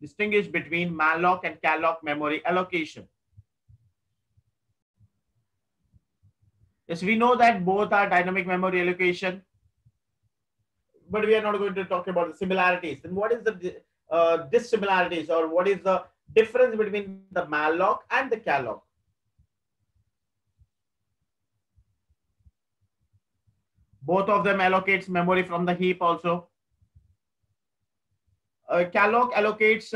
distinguish between malloc and calloc memory allocation. Yes, we know that both are dynamic memory allocation, but we are not going to talk about the similarities. Then what is the dissimilarities, or what is the difference between the malloc and the calloc? Both of them allocates memory from the heap also. Calloc allocates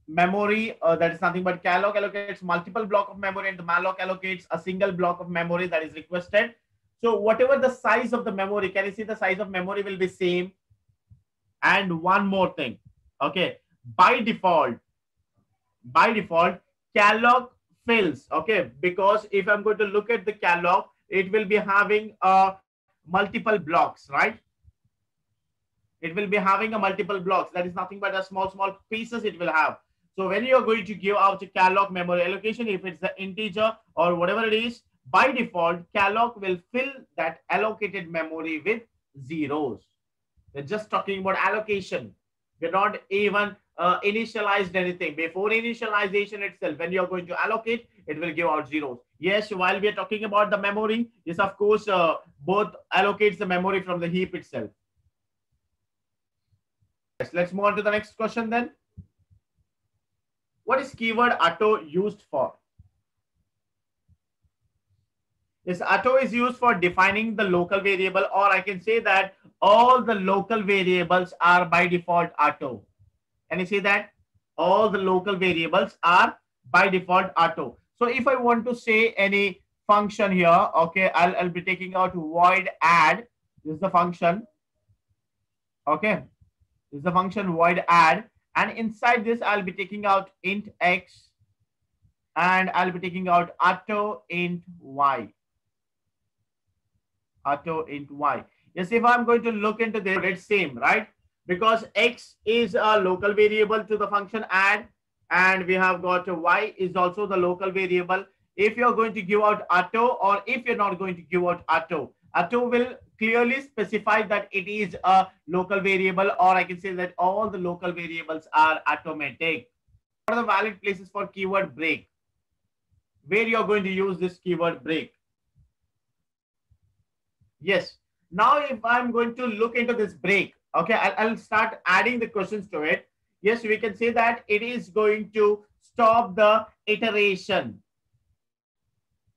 memory, that is nothing but calloc allocates multiple block of memory, and the malloc allocates a single block of memory that is requested. So whatever the size of the memory, can you see the size of memory will be same? And one more thing, okay, by default, calloc fills, okay, because if I'm going to look at the calloc, it will be having multiple blocks, right? It will be having a multiple blocks. That is nothing but a small pieces it will have. So when you are going to give out a calloc memory allocation, if it's the integer or whatever it is, by default, calloc will fill that allocated memory with zeros. We're just talking about allocation. We're not even initialized anything. Before initialization itself, when you're going to allocate, it will give out zeros. Yes, while we are talking about the memory, yes, of course, both allocates the memory from the heap itself. Yes, let's move on to the next question then. What is keyword auto used for? This auto is used for defining the local variable, or I can say that all the local variables are by default auto. Can you see that? All the local variables are by default auto. So if I want to say any function here, okay, I'll be taking out void add. This is the function. Okay. This is the function void add. And inside this, I'll be taking out int x, and I'll be taking out auto int y. Auto int y. Yes, if I'm going to look into this, it's same, right? Because x is a local variable to the function add, and we have got y is also the local variable. If you're going to give out auto, or if you're not going to give out auto, auto will clearly specify that it is a local variable, or I can say that all the local variables are automatic. What are the valid places for keyword break? Where you're going to use this keyword break? Yes. Now, if I'm going to look into this break, okay, I'll start adding the questions to it. Yes, we can say that it is going to stop the iteration,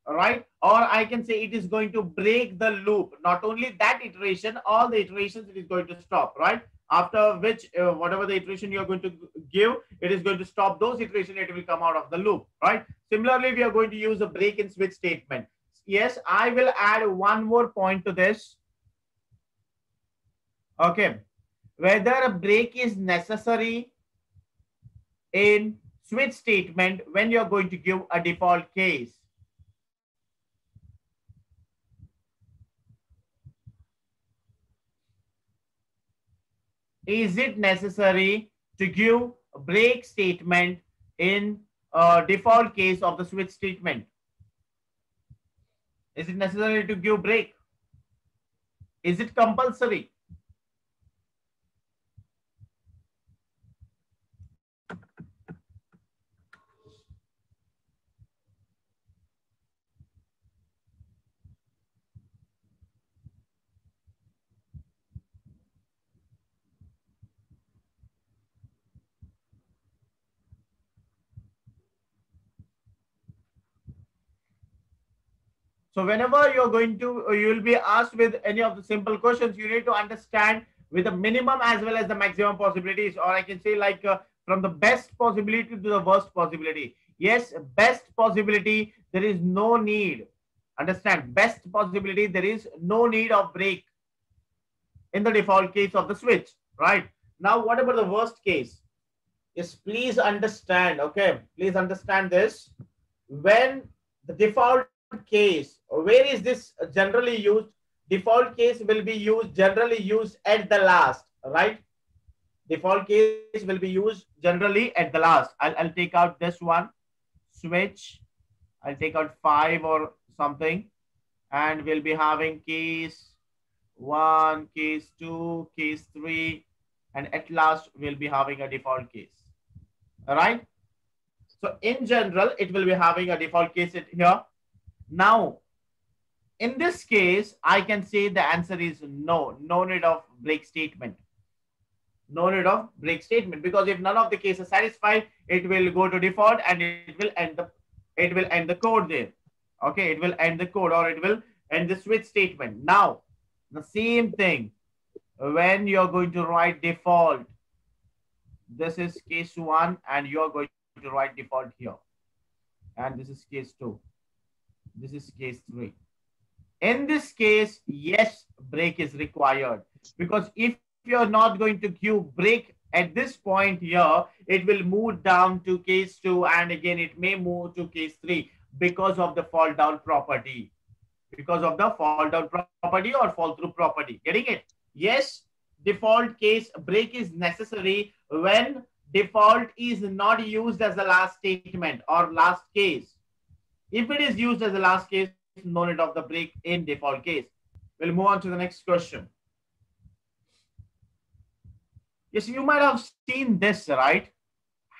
right? Or I can say it is going to break the loop. Not only that iteration, all the iterations it is going to stop, right? After which, whatever the iteration you're going to give, it is going to stop those iterations, it will come out of the loop, right? Similarly, we are going to use a break and switch statement. Yes, I will add one more point to this. Okay, whether a break is necessary in switch statement when you're going to give a default case. Is it necessary to give a break statement in a default case of the switch statement? Is it necessary to give break? Is it compulsory? So whenever you're going to, you will be asked with any of the simple questions, you need to understand with the minimum as well as the maximum possibilities, or I can say like from the best possibility to the worst possibility. Yes, best possibility, there is no need. Understand, best possibility, there is no need of break in the default case of the switch, right? Now, what about the worst case? Yes, please understand, okay? Please understand this. When the default case, where is this generally used? Default case will be used, generally used at the last, right? Default case will be used generally at the last. I'll take out this one, switch. I'll take out 5 or something, and we'll be having case 1, case 2, case 3, and at last we'll be having a default case. All right. So in general, it will be having a default case here. Now, in this case, I can say the answer is no. No need of break statement. No need of break statement, because if none of the cases satisfied, it will go to default and it will end the code there. Okay, it will end the code, or it will end the switch statement. Now, the same thing when you're going to write default. This is case 1 and you're going to write default here. And this is case 2. This is case 3. In this case, yes, break is required, because if you're not going to give break at this point here, it will move down to case 2 and again it may move to case 3 because of the fall down property. Because of the fall down property or fall through property. Getting it? Yes, default case break is necessary when default is not used as the last statement or last case. If it is used as the last case, no need of the break in default case. We'll move on to the next question. Yes, you might have seen this, right?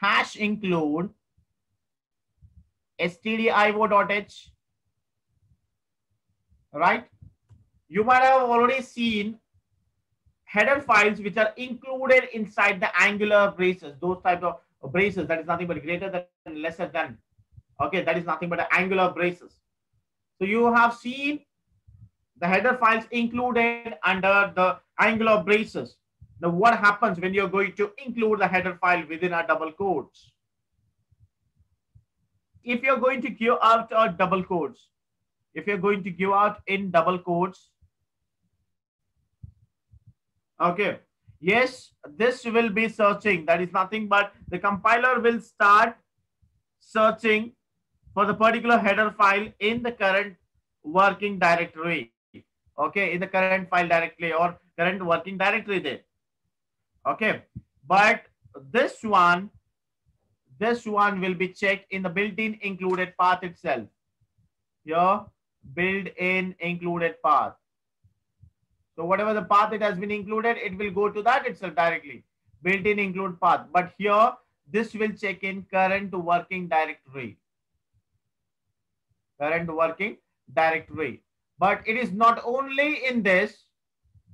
Hash include stdio.h, right? You might have already seen header files which are included inside the Angular braces, those type of braces that is nothing but greater than, lesser than. Okay, that is nothing but the Angular braces. So you have seen the header files included under the Angular braces. Now what happens when you're going to include the header file within our double quotes? If you're going to give out our double quotes, if you're going to give out in double quotes, okay, yes, this will be searching. That is nothing but the compiler will start searching for the particular header file in the current working directory. Okay, in the current file directory or current working directory there. Okay, but this one will be checked in the built-in included path itself. Your built-in included path. So whatever the path it has been included, it will go to that itself directly. Built-in include path. But here, this will check in current working directory. Current working directory. But it is not only in this.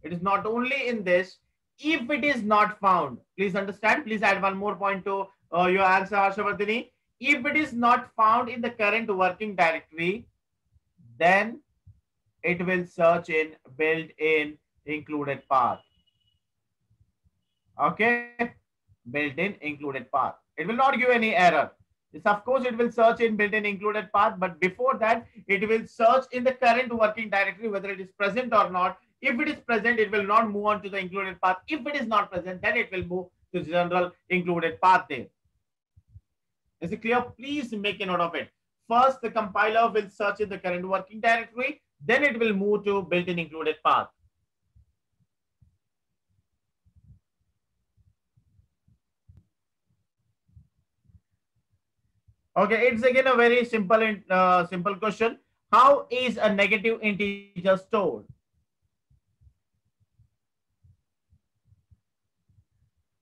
It is not only in this. If it is not found, please understand. Please add one more point to your answer, Harshavardhini. If it is not found in the current working directory, then it will search in built-in included path. Okay, built-in included path. It will not give any error. Yes, of course, it will search in built-in included path, but before that, it will search in the current working directory whether it is present or not. If it is present, it will not move on to the included path. If it is not present, then it will move to the general included path there. Is it clear? Please make a note of it. First, the compiler will search in the current working directory. Then it will move to built-in included path. Okay, it's again a very simple question. How is a negative integer stored?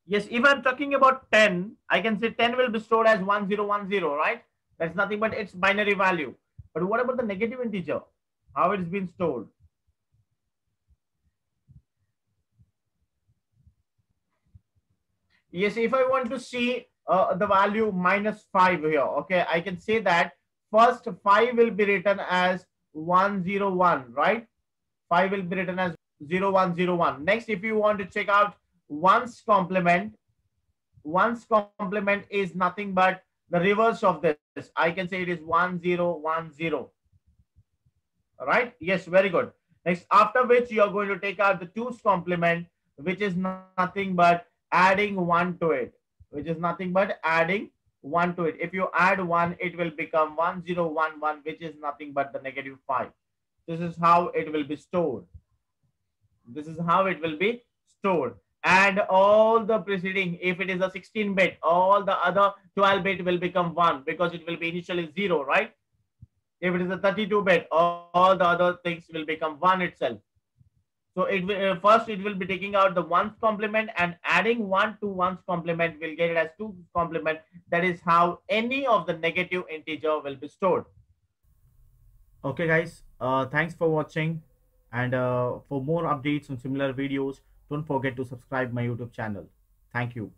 Yes, if I'm talking about 10, I can say 10 will be stored as 1010, right? That's nothing but its binary value. But what about the negative integer? How it's been stored? Yes, if I want to see the value -5 here, okay, I can say that first 5 will be written as 101, right? 5 will be written as 0101. Next, if you want to check out one's complement is nothing but the reverse of this. I can say it is 1010. All right. Yes, very good. Next, after which you are going to take out the 2's complement, which is nothing but adding 1 to it. Which is nothing but adding 1 to it. If you add 1, it will become 1011, which is nothing but the -5. This is how it will be stored. This is how it will be stored. And all the preceding, if it is a 16-bit, all the other 12-bit will become 1 because it will be initially 0, right? If it is a 32-bit, all the other things will become 1 itself. So it will first it will be taking out the ones complement and adding 1 to ones complement will get it as 2 complement. That is how any of the negative integer will be stored. Okay guys, thanks for watching, and for more updates on similar videos, don't forget to subscribe my YouTube channel. Thank you.